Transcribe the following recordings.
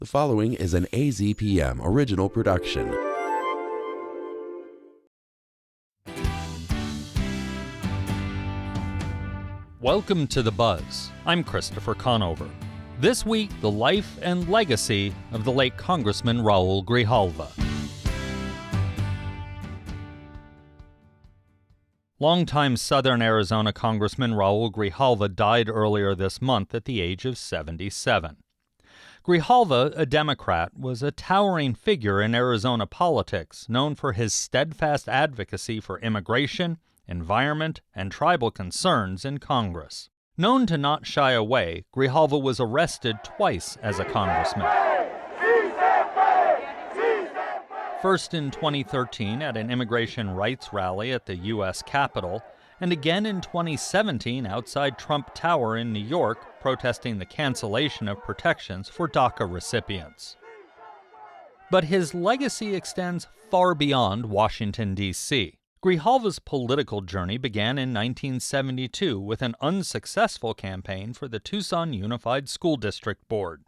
The following is an AZPM original production. Welcome to The Buzz. I'm Christopher Conover. This week, the life and legacy of the late Congressman Raúl Grijalva. Longtime Southern Arizona Congressman Raúl Grijalva died earlier this month at the age of 77. Grijalva, a Democrat, was a towering figure in Arizona politics, known for his steadfast advocacy for immigration, environment, and tribal concerns in Congress. Known to not shy away, Grijalva was arrested twice as a congressman. First in 2013 at an immigration rights rally at the U.S. Capitol, and again in 2017 outside Trump Tower in New York, protesting the cancellation of protections for DACA recipients. But his legacy extends far beyond Washington, D.C. Grijalva's political journey began in 1972 with an unsuccessful campaign for the Tucson Unified School District Board.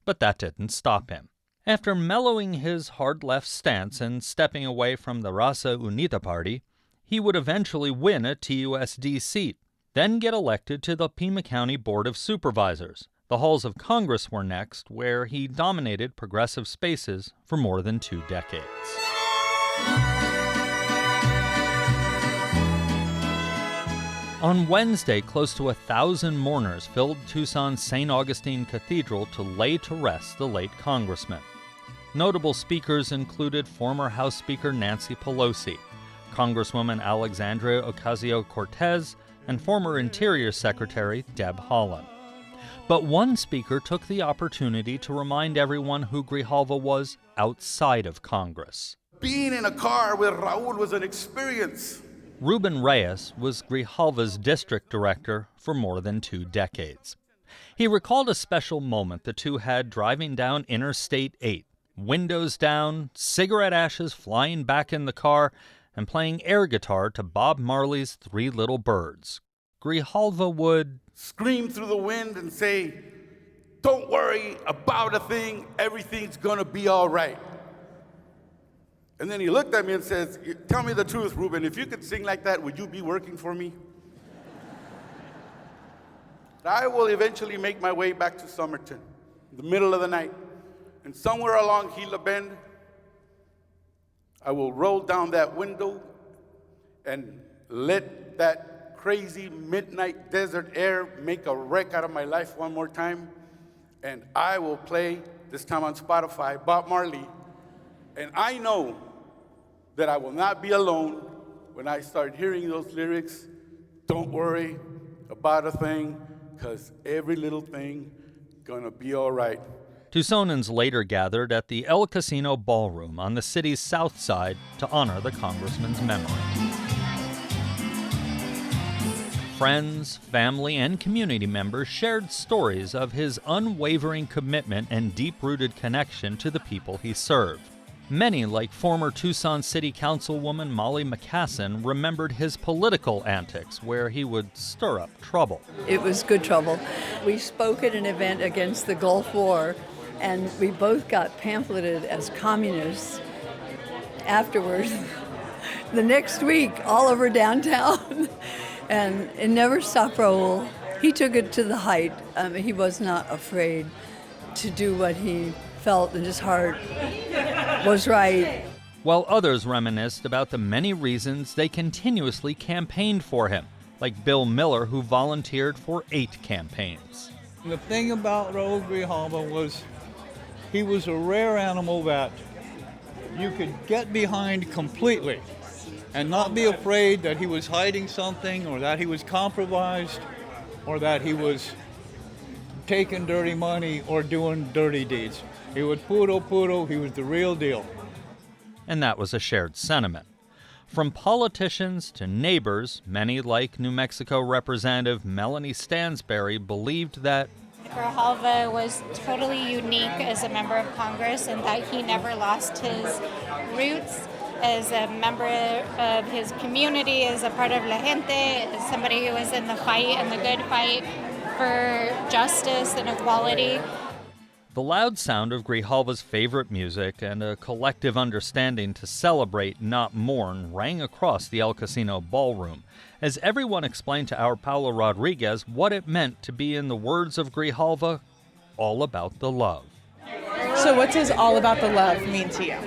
But that didn't stop him. After mellowing his hard-left stance and stepping away from the Raza Unida party, he would eventually win a TUSD seat, then get elected to the Pima County Board of Supervisors. The halls of Congress were next, where he dominated progressive spaces for more than 2 decades. On Wednesday, close to 1,000 mourners filled Tucson's St. Augustine Cathedral to lay to rest the late congressman. Notable speakers included former House Speaker Nancy Pelosi, Congresswoman Alexandria Ocasio-Cortez, and former Interior Secretary Deb Haaland. But one speaker took the opportunity to remind everyone who Grijalva was outside of Congress. Being in a car with Raúl was an experience. Ruben Reyes was Grijalva's district director for more than 2 decades. He recalled a special moment the two had driving down Interstate 8, windows down, cigarette ashes flying back in the car, and playing air guitar to Bob Marley's 3 Little Birds. Grijalva would scream through the wind and say, "Don't worry about a thing, everything's gonna be all right." And then he looked at me and says, "Tell me the truth, Ruben, if you could sing like that, would you be working for me?" I will eventually make my way back to Somerton in the middle of the night. And somewhere along Gila Bend, I will roll down that window and let that crazy midnight desert air make a wreck out of my life one more time. And I will play, this time on Spotify, Bob Marley. And I know that I will not be alone when I start hearing those lyrics. Don't worry about a thing, because every little thing gonna be all right. Tucsonans later gathered at the El Casino Ballroom on the city's south side to honor the congressman's memory. Friends, family, and community members shared stories of his unwavering commitment and deep-rooted connection to the people he served. Many, like former Tucson City Councilwoman Molly McCassin, remembered his political antics, where he would stir up trouble. It was good trouble. We spoke at an event against the Gulf War, and we both got pamphleted as communists afterwards. The next week, all over downtown. And it never stopped Raúl. He took it to the height. He was not afraid to do what he felt in his heart was right. While others reminisced about the many reasons they continuously campaigned for him, like Bill Miller, who volunteered for 8 campaigns. The thing about Raúl Grijalva was he was a rare animal that you could get behind completely and not be afraid that he was hiding something or that he was compromised or that he was taking dirty money or doing dirty deeds. He was puro, he was the real deal. And that was a shared sentiment. From politicians to neighbors, many, like New Mexico Representative Melanie Stansberry, believed that Grijalva was totally unique as a member of Congress and that he never lost his roots as a member of his community, as a part of La Gente, as somebody who was in the fight and the good fight for justice and equality. The loud sound of Grijalva's favorite music and a collective understanding to celebrate, not mourn, rang across the El Casino ballroom as everyone explained to our Paulo Rodriguez what it meant to be, in the words of Grijalva, all about the love. So what does all about the love mean to you?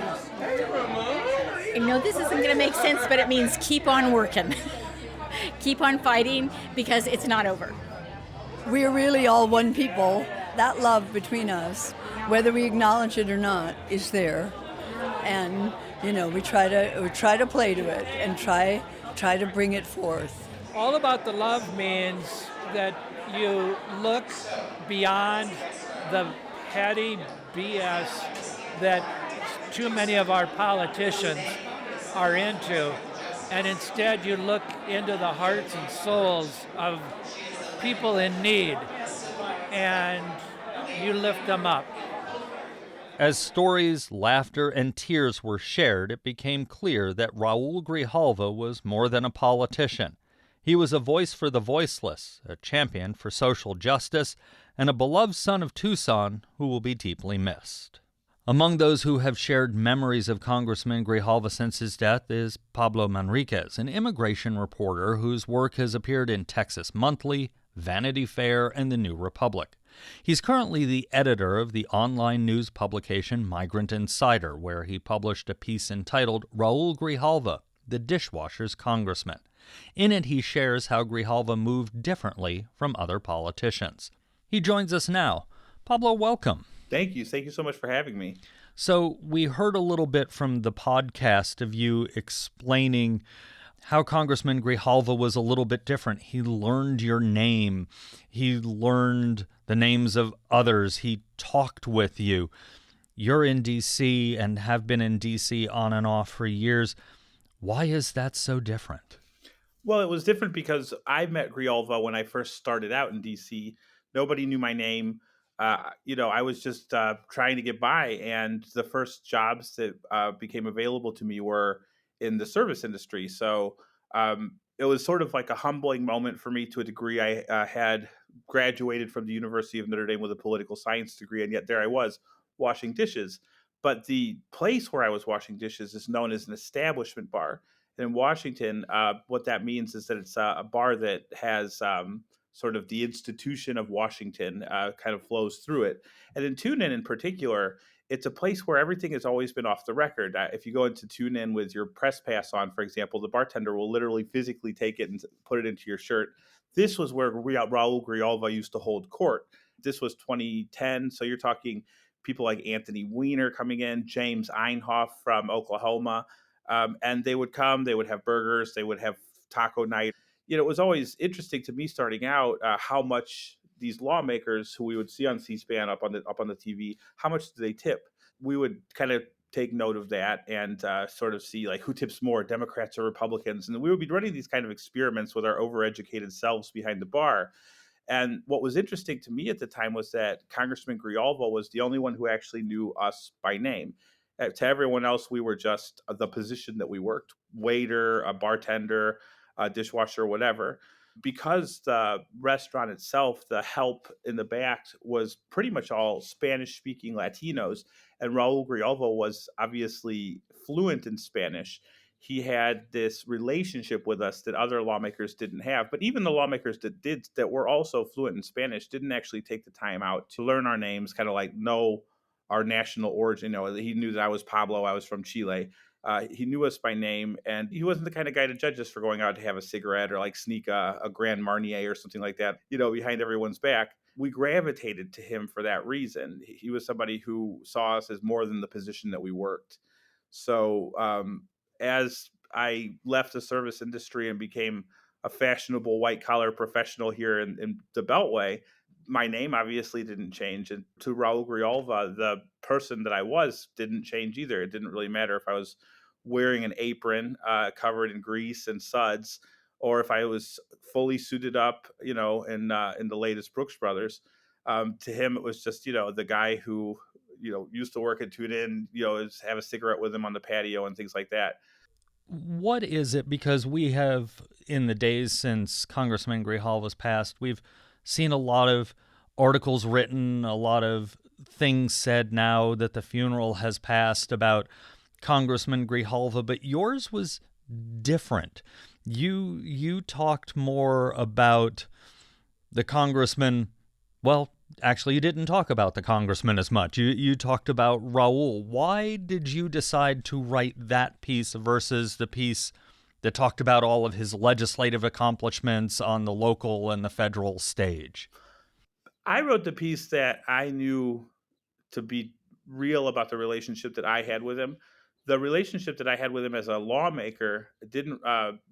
You know, this isn't going to make sense, but it means keep on working. Keep on fighting, because it's not over. We're really all one people. That love between us, whether we acknowledge it or not, is there. And, you know, we try to play to it and try to bring it forth. All about the love means that you look beyond the petty BS that too many of our politicians are into, and instead you look into the hearts and souls of people in need and you lift them up. As stories, laughter, and tears were shared, it became clear that Raúl Grijalva was more than a politician. He was a voice for the voiceless, a champion for social justice, and a beloved son of Tucson who will be deeply missed. Among those who have shared memories of Congressman Grijalva since his death is Pablo Manriquez, an immigration reporter whose work has appeared in Texas Monthly, Vanity Fair, and The New Republic. He's currently the editor of the online news publication Migrant Insider, where he published a piece entitled Raúl Grijalva, the Dishwasher's Congressman. In it, he shares how Grijalva moved differently from other politicians. He joins us now. Pablo, welcome. Thank you. Thank you so much for having me. So we heard a little bit from the podcast of you explaining how Congressman Grijalva was a little bit different. He learned your name. He learned the names of others. He talked with you. You're in D.C. and have been in D.C. on and off for years. Why is that so different? Well, it was different because I met Grijalva when I first started out in D.C. Nobody knew my name. I was just trying to get by, and the first jobs that became available to me were in the service industry. So it was sort of like a humbling moment for me to a degree. I had graduated from the University of Notre Dame with a political science degree, and yet there I was washing dishes. But the place where I was washing dishes is known as an establishment bar. And in Washington, what that means is that it's a bar that has sort of the institution of Washington kind of flows through it. And in Tune In particular, it's a place where everything has always been off the record. If you go into Tune In with your press pass on, for example, the bartender will literally physically take it and put it into your shirt. This was where Raúl Grijalva used to hold court. This was 2010, so you're talking people like Anthony Weiner coming in, James Einhoff from Oklahoma, and they would come, they would have burgers, they would have taco night. You know, it was always interesting to me starting out how much these lawmakers who we would see on C-SPAN up on the TV, how much do they tip? We would kind of take note of that and sort of see like who tips more, Democrats or Republicans. And we would be running these kind of experiments with our overeducated selves behind the bar. And what was interesting to me at the time was that Congressman Grijalva was the only one who actually knew us by name. To everyone else, we were just the position that we worked, waiter, a bartender, a dishwasher, whatever. Because the restaurant itself, the help in the back was pretty much all Spanish-speaking Latinos, and Raúl Grijalva was obviously fluent in Spanish. He had this relationship with us that other lawmakers didn't have. But even the lawmakers that were also fluent in Spanish didn't actually take the time out to learn our names, kind of like know our national origin. You know, he knew that I was Pablo, I was from Chile. He knew us by name, and he wasn't the kind of guy to judge us for going out to have a cigarette or like sneak a Grand Marnier or something like that, you know, behind everyone's back. We gravitated to him for that reason. He was somebody who saw us as more than the position that we worked. So as I left the service industry and became a fashionable white-collar professional here in the Beltway, my name obviously didn't change. And to Raúl Grijalva, the person that I was didn't change either. It didn't really matter if I was wearing an apron covered in grease and suds, or if I was fully suited up, you know, in the latest Brooks Brothers. To him, it was just, you know, the guy who, you know, used to work at Tune In, you know, have a cigarette with him on the patio and things like that. What is it? Because we have, in the days since Congressman Grijalva's passed, we've seen a lot of articles written, a lot of things said now that the funeral has passed about Congressman Grijalva, but yours was different. You talked more about the congressman. Well, actually, you didn't talk about the congressman as much. You talked about Raúl. Why did you decide to write that piece versus the piece that talked about all of his legislative accomplishments on the local and the federal stage? I wrote the piece that I knew to be real about the relationship that I had with him. The relationship that I had with him as a lawmaker didn't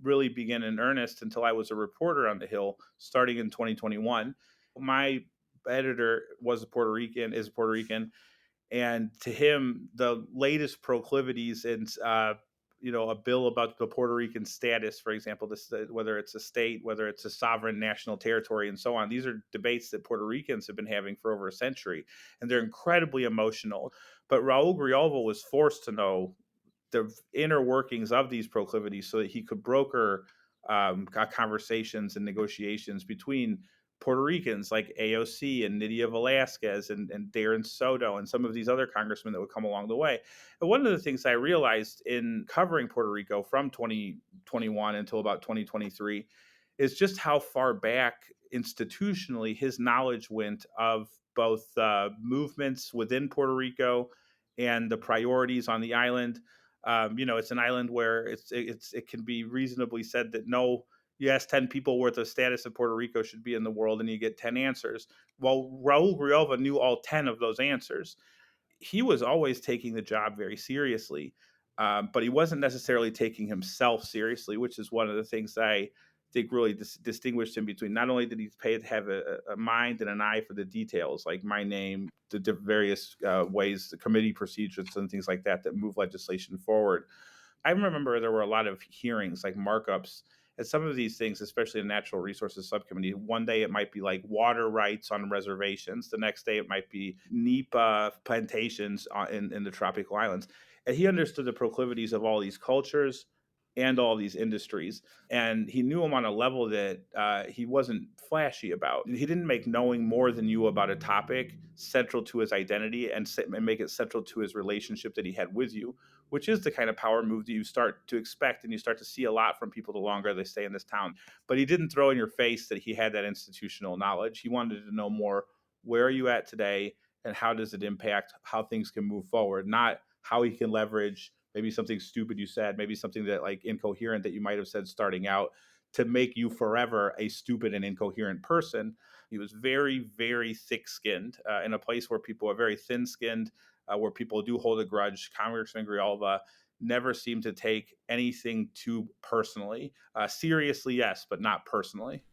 really begin in earnest until I was a reporter on the Hill, starting in 2021. My editor is Puerto Rican, and to him, the latest proclivities in a bill about the Puerto Rican status, for example, whether it's a state, whether it's a sovereign national territory, and so on. These are debates that Puerto Ricans have been having for over a century, and they're incredibly emotional. But Raúl Grijalva was forced to know the inner workings of these proclivities so that he could broker conversations and negotiations between Puerto Ricans like AOC and Nydia Velázquez and Darren Soto and some of these other congressmen that would come along the way. And one of the things I realized in covering Puerto Rico from 2021 until about 2023 is just how far back institutionally his knowledge went of both movements within Puerto Rico and the priorities on the island. It's an island where it can be reasonably said that you ask 10 people what the status of Puerto Rico should be in the world and you get 10 answers. Well, Raúl Grijalva knew all 10 of those answers. He was always taking the job very seriously, but he wasn't necessarily taking himself seriously, which is one of the things that I think really distinguished him between. Not only did he have a mind and an eye for the details, like my name, the various ways, the committee procedures and things like that move legislation forward. I remember there were a lot of hearings, like markups, and some of these things, especially in Natural Resources Subcommittee, one day it might be like water rights on reservations. The next day it might be NEPA plantations in the tropical islands. And he understood the proclivities of all these cultures and all these industries. And he knew them on a level that he wasn't flashy about. He didn't make knowing more than you about a topic central to his identity and make it central to his relationship that he had with you, which is the kind of power move that you start to expect and you start to see a lot from people the longer they stay in this town. But he didn't throw in your face that he had that institutional knowledge. He wanted to know more, where are you at today and how does it impact how things can move forward, not how he can leverage maybe something stupid you said, maybe something that like incoherent that you might have said starting out to make you forever a stupid and incoherent person. He was very, very thick-skinned in a place where people are very thin-skinned, where people do hold a grudge. Congressman Grijalva never seemed to take anything too personally. Seriously, yes, but not personally.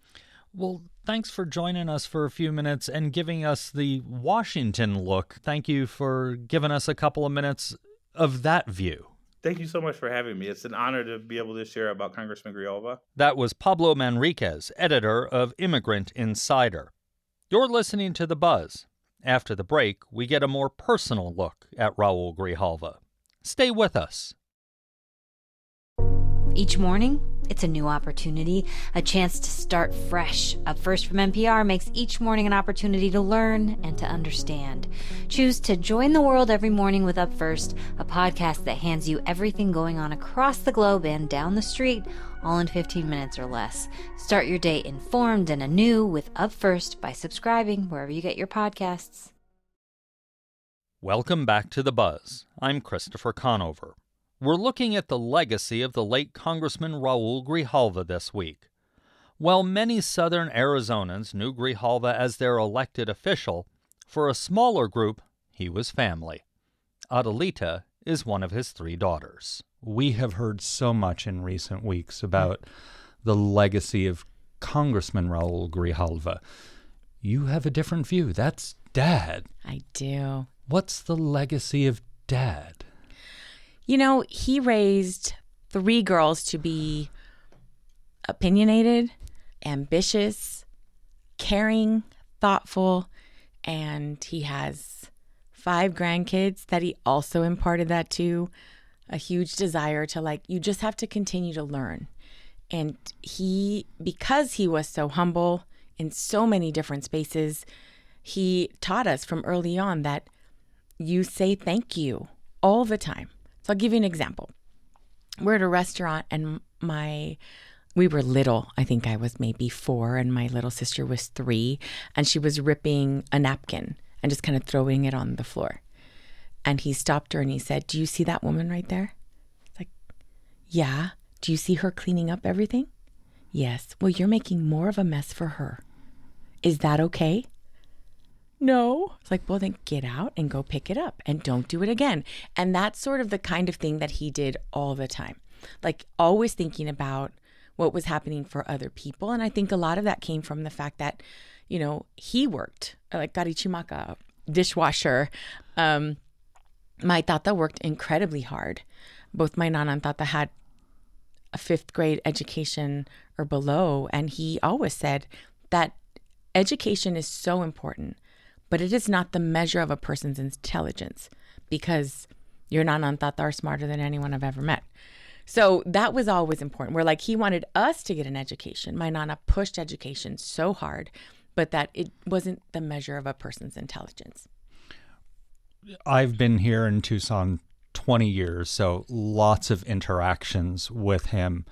Well, thanks for joining us for a few minutes and giving us the Washington look. Thank you for giving us a couple of minutes of that view. Thank you so much for having me. It's an honor to be able to share about Congressman Grijalva. That was Pablo Manriquez, editor of Immigrant Insider. You're listening to The Buzz. After the break, we get a more personal look at Raúl Grijalva. Stay with us. Each morning, it's a new opportunity, a chance to start fresh. Up First from NPR makes each morning an opportunity to learn and to understand. Choose to join the world every morning with Up First, a podcast that hands you everything going on across the globe and down the street, all in 15 minutes or less. Start your day informed and anew with Up First by subscribing wherever you get your podcasts. Welcome back to The Buzz. I'm Christopher Conover. We're looking at the legacy of the late Congressman Raúl Grijalva this week. While many southern Arizonans knew Grijalva as their elected official, for a smaller group, he was family. Adelita is one of his 3 daughters. We have heard so much in recent weeks about the legacy of Congressman Raúl Grijalva. You have a different view. That's Dad. I do. What's the legacy of Dad? You know, he raised 3 girls to be opinionated, ambitious, caring, thoughtful, and he has 5 grandkids that he also imparted that to, a huge desire to you just have to continue to learn. And because he was so humble in so many different spaces, he taught us from early on that you say thank you all the time. So I'll give you an example. We're at a restaurant and we were little. I think I was maybe 4 and my little sister was 3, and she was ripping a napkin and just kind of throwing it on the floor. And he stopped her and he said, "Do you see that woman right there?" It's like, "Yeah." "Do you see her cleaning up everything?" "Yes." "Well, you're making more of a mess for her. Is that okay?" "No." It's like, "Well, then get out and go pick it up and don't do it again." And that's sort of the kind of thing that he did all the time. Like always thinking about what was happening for other people. And I think a lot of that came from the fact that, you know, he worked like garichimaka, dishwasher. My tata worked incredibly hard. Both my nana and tata had a 5th grade education or below. And he always said that education is so important, but it is not the measure of a person's intelligence, because your nana and tata are smarter than anyone I've ever met. So that was always important. Where like he wanted us to get an education. My nana pushed education so hard, but that it wasn't the measure of a person's intelligence. I've been here in Tucson 20 years, so lots of interactions with him.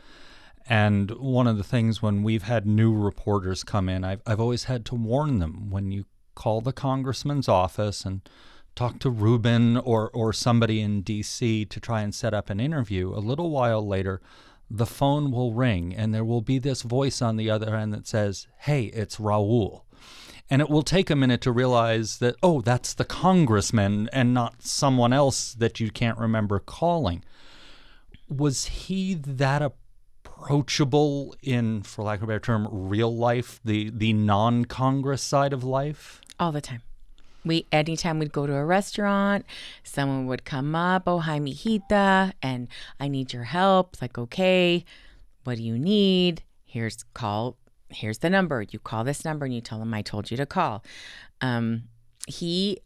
And one of the things when we've had new reporters come in, I've always had to warn them, when you call the congressman's office and talk to Ruben or somebody in D.C. to try and set up an interview, a little while later, the phone will ring and there will be this voice on the other end that says, "Hey, it's Raúl." And it will take a minute to realize that, oh, that's the congressman and not someone else that you can't remember calling. Was he that approachable in, for lack of a better term, real life, the non-Congress side of life? All the time. Anytime we'd go to a restaurant, someone would come up, "Oh, hi, mijita, and I need your help." It's like, "Okay, what do you need? Here's the number. You call this number and you tell them I told you to call." He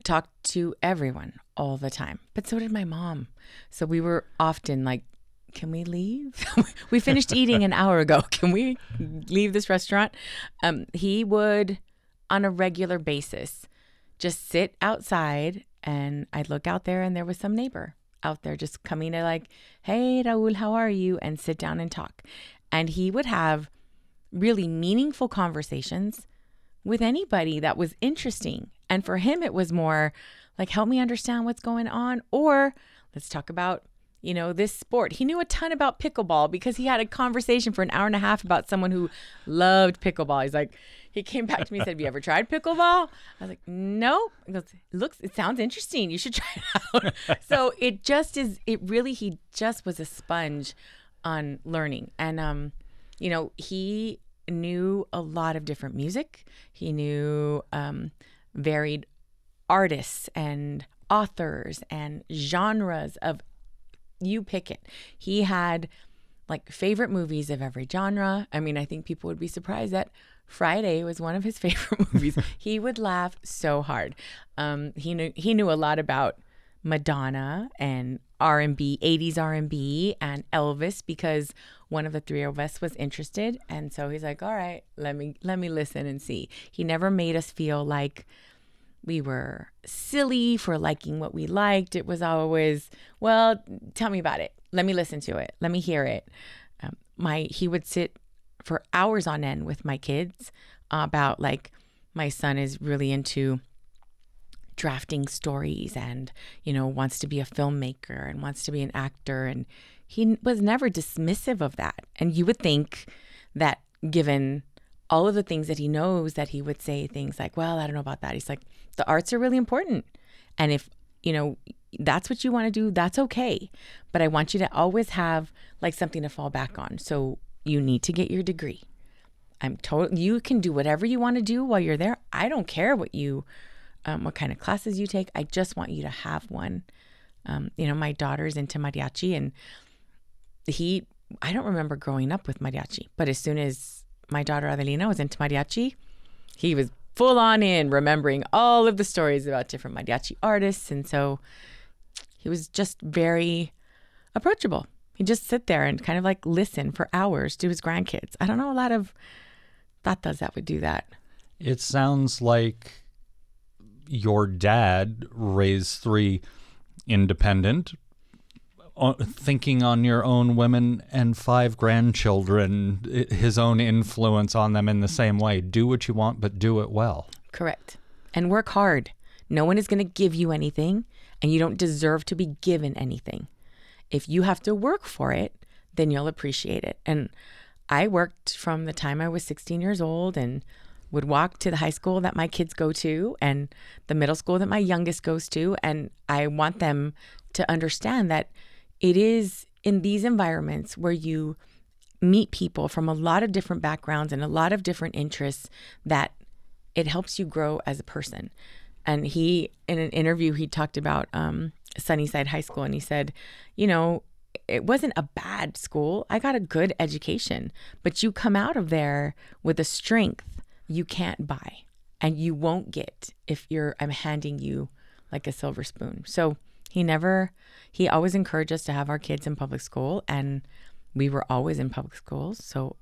talked to everyone all the time, but so did my mom. So we were often like, "Can we leave? We finished eating an hour ago. Can we leave this restaurant?" He would, on a regular basis, just sit outside, and I'd look out there and there was some neighbor out there just coming to like, "Hey, Raúl, how are you?" and sit down and talk. And he would have really meaningful conversations with anybody that was interesting. And for him, it was more like, "Help me understand what's going on," or "Let's talk about, you know, this sport." He knew a ton about pickleball because he had a conversation for an hour and a half about someone who loved pickleball. He's like, he came back to me and said, "Have you ever tried pickleball?" I was like, "No." He goes, "It sounds interesting. You should try it out." So he just was a sponge on learning. And, you know, he knew a lot of different music. He knew varied artists and authors and genres of, you pick it. He had like favorite movies of every genre. I mean, I think people would be surprised that Friday was one of his favorite movies. He would laugh so hard. He knew a lot about Madonna and R&B, 80s R&B and Elvis, because one of the 3 of us was interested. And so he's like, "All right, let me listen and see." He never made us feel like we were silly for liking what we liked. It was always, "Well, tell me about it. Let me listen to it. Let me hear it." He would sit for hours on end with my kids about, like, my son is really into drafting stories and, you know, wants to be a filmmaker and wants to be an actor. And he was never dismissive of that. And you would think that given all of the things that he knows, that he would say things like, "Well, I don't know about that." He's like, "The arts are really important. And if, you know, that's what you want to do, that's okay. But I want you to always have like something to fall back on. So you need to get your degree. You can do whatever you want to do while you're there. I don't care what kind of classes you take. I just want you to have one." You know, my daughter's into mariachi, and I don't remember growing up with mariachi, but as soon as my daughter Adelina was into mariachi, he was full on in remembering all of the stories about different mariachi artists. And so he was just very approachable. He'd just sit there and kind of like listen for hours to his grandkids. I don't know a lot of tatas that would do that. It sounds like your dad raised 3 independent, thinking on your own women, and 5 grandchildren, his own influence on them in the same way. Do what you want, but do it well. Correct. And work hard. No one is going to give you anything, and you don't deserve to be given anything. If you have to work for it, then you'll appreciate it. And I worked from the time I was 16 years old and would walk to the high school that my kids go to and the middle school that my youngest goes to. And I want them to understand that it is in these environments where you meet people from a lot of different backgrounds and a lot of different interests that it helps you grow as a person. And he, in an interview, he talked about Sunnyside High School, and he said, you know, it wasn't a bad school. I got a good education, but you come out of there with a strength you can't buy and you won't get if I'm handing you like a silver spoon. So he always encouraged us to have our kids in public school, and we were always in public schools. So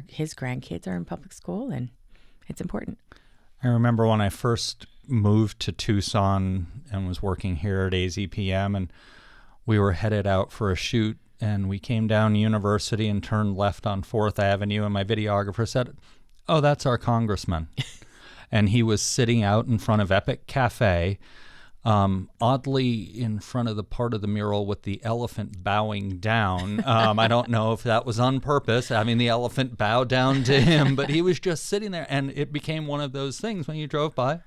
his grandkids are in public school, and it's important. I remember when I first moved to Tucson and was working here at AZPM, and we were headed out for a shoot, and we came down University and turned left on 4th Avenue, and my videographer said, "Oh, that's our congressman." And he was sitting out in front of Epic Cafe, oddly in front of the part of the mural with the elephant bowing down. I don't know if that was on purpose, having the elephant bow down to him, but he was just sitting there, and it became one of those things when you drove by.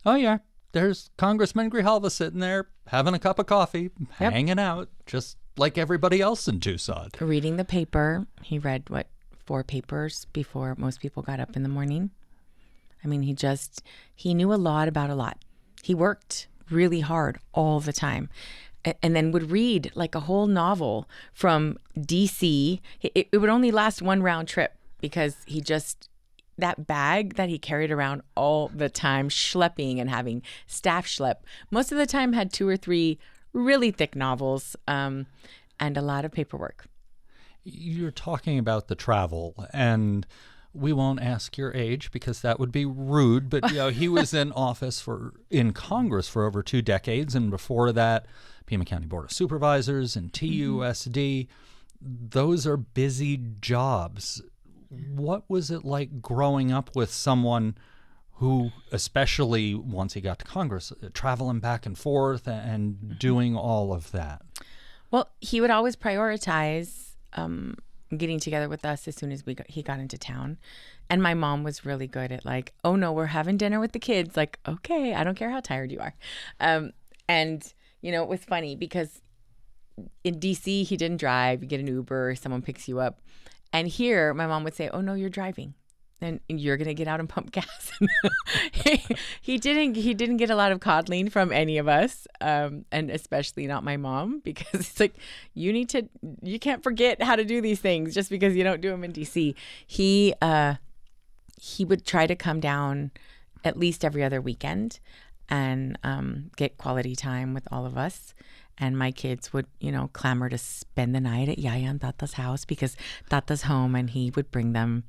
Oh, yeah, there's Congressman Grijalva sitting there having a cup of coffee, hanging out, just like everybody else in Tucson. Reading the paper. He read, 4 papers before most people got up in the morning. I mean, he knew a lot about a lot. He worked really hard all the time, and then would read like a whole novel from DC. It would only last 1 round trip because that bag that he carried around all the time, schlepping and having staff schlep, most of the time had 2 or 3 really thick novels and a lot of paperwork. You're talking about the travel, and we won't ask your age because that would be rude, but he was in in Congress for over 2 decades, and before that, Pima County Board of Supervisors and TUSD. Those are busy jobs. What was it like growing up with someone who, especially once he got to Congress, traveling back and forth and doing all of that? Well, he would always prioritize getting together with us as soon as he got into town. And my mom was really good at like, oh no, we're having dinner with the kids. Like, okay, I don't care how tired you are. And, it was funny because in DC, he didn't drive. You get an Uber, someone picks you up. And here, my mom would say, oh no, you're driving. And you're going to get out and pump gas. He didn't get a lot of coddling from any of us, and especially not my mom, because it's like, you can't forget how to do these things just because you don't do them in DC. He would try to come down at least every other weekend and get quality time with all of us. And my kids would, clamor to spend the night at Yaya and Tata's house because Tata's home, and he would bring them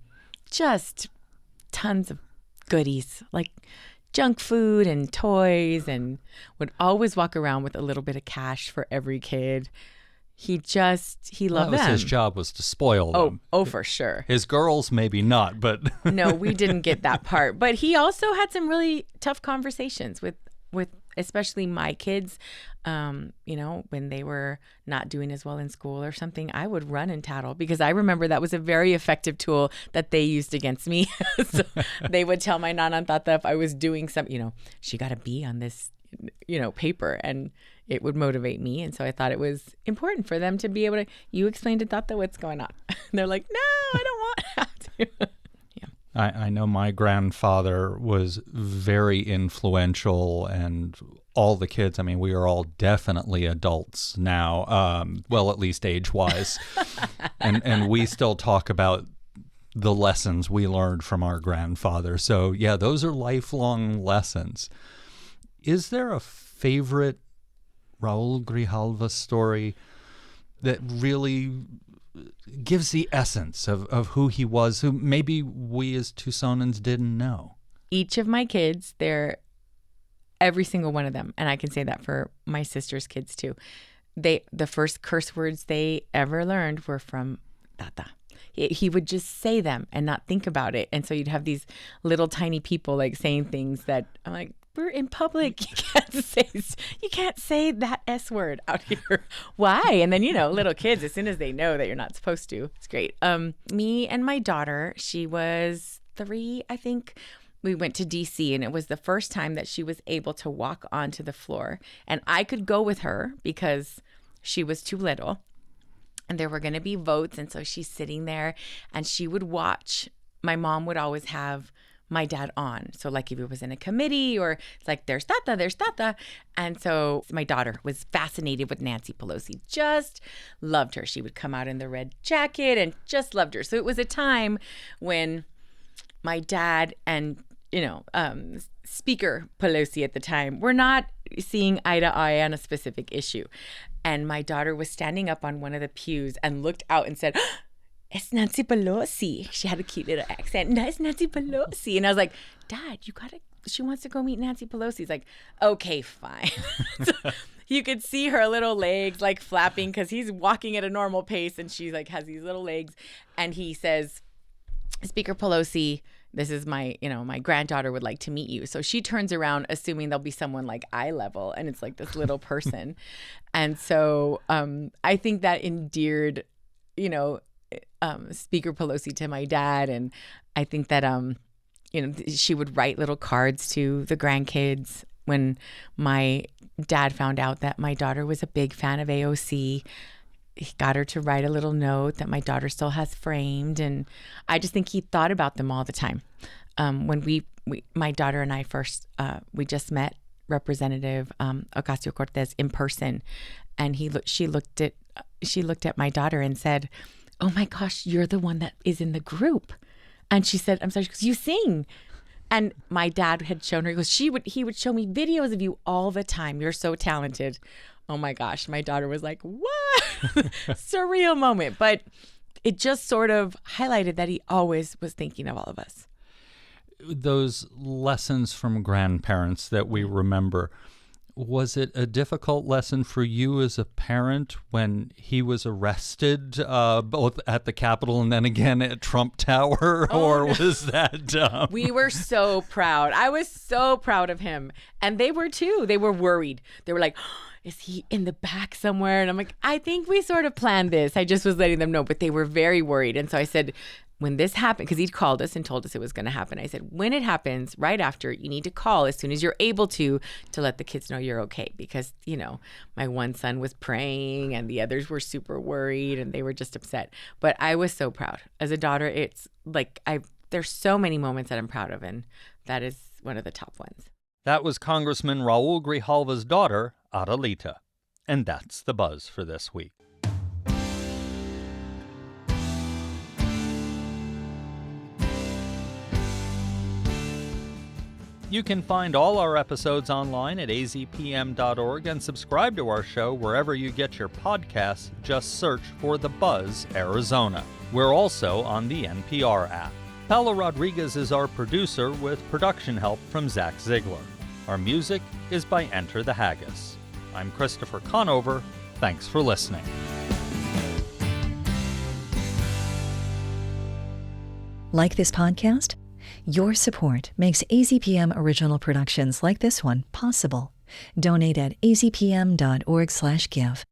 just tons of goodies like junk food and toys, and would always walk around with a little bit of cash for every kid. He loved them. His job was to spoil them. Oh, for sure. His girls, maybe not, but no, we didn't get that part. But he also had some really tough conversations with especially my kids. When they were not doing as well in school or something, I would run and tattle because I remember that was a very effective tool that they used against me. So they would tell my Nana and Tata if I was doing something, she got a B on this, paper, and it would motivate me. And so I thought it was important for them to be able to, you explain to Tata what's going on. They're like, no, I don't want to. I know my grandfather was very influential, and all the kids, we are all definitely adults now, well, at least age-wise, and we still talk about the lessons we learned from our grandfather. So, yeah, those are lifelong lessons. Is there a favorite Raúl Grijalva story that really gives the essence of who he was, who maybe we as Tucsonans didn't know? Each of my kids, their every single one of them. And I can say that for my sister's kids too. The first curse words they ever learned were from Tata. He would just say them and not think about it. And so you'd have these little tiny people like saying things that I'm like, we're in public. You can't say that S word out here. Why? And then, little kids, as soon as they know that you're not supposed to, it's great. Me and my daughter, she was 3, I think. We went to DC, and it was the first time that she was able to walk onto the floor. And I could go with her because she was too little. And there were going to be votes. And so she's sitting there and she would watch. My mom would always have my dad on. So like if it was in a committee or it's like, there's Tata. And so my daughter was fascinated with Nancy Pelosi, just loved her. She would come out in the red jacket and just loved her. So it was a time when my dad and, Speaker Pelosi at the time were not seeing eye to eye on a specific issue. And my daughter was standing up on one of the pews and looked out and said, it's Nancy Pelosi. She had a cute little accent. No, it's Nancy Pelosi. And I was like, Dad, she wants to go meet Nancy Pelosi. He's like, okay, fine. So you could see her little legs like flapping because he's walking at a normal pace and she like has these little legs. And he says, Speaker Pelosi, this is my granddaughter would like to meet you. So she turns around assuming there'll be someone like eye level and it's like this little person. And so I think that endeared, Speaker Pelosi to my dad. And I think that, she would write little cards to the grandkids. When my dad found out that my daughter was a big fan of AOC, he got her to write a little note that my daughter still has framed. And I just think he thought about them all the time. When my daughter and I first, we just met Representative Ocasio-Cortez in person. And she looked at my daughter and said, oh my gosh, you're the one that is in the group. And she said, I'm sorry, because you sing. And my dad had shown her, he goes, he would show me videos of you all the time. You're so talented. Oh my gosh, my daughter was like, what? Surreal moment. But it just sort of highlighted that he always was thinking of all of us. Those lessons from grandparents that we remember, was it a difficult lesson for you as a parent when he was arrested, both at the Capitol and then again at Trump Tower? Was that... We were so proud. I was so proud of him. And they were too. They were worried. They were like, is he in the back somewhere? And I'm like, I think we sort of planned this. I just was letting them know. But they were very worried. And so I said, when this happened, because he'd called us and told us it was going to happen, I said, when it happens, right after, you need to call as soon as you're able to let the kids know you're okay. Because, my one son was praying and the others were super worried and they were just upset. But I was so proud. As a daughter, it's like, there's so many moments that I'm proud of, and that is one of the top ones. That was Congressman Raúl Grijalva's daughter, Adelita. And that's the buzz for this week. You can find all our episodes online at azpm.org and subscribe to our show wherever you get your podcasts. Just search for The Buzz Arizona. We're also on the NPR app. Paula Rodriguez is our producer with production help from Zach Ziegler. Our music is by Enter the Haggis. I'm Christopher Conover. Thanks for listening. Like this podcast? Your support makes AZPM original productions like this one possible. Donate at azpm.org/give.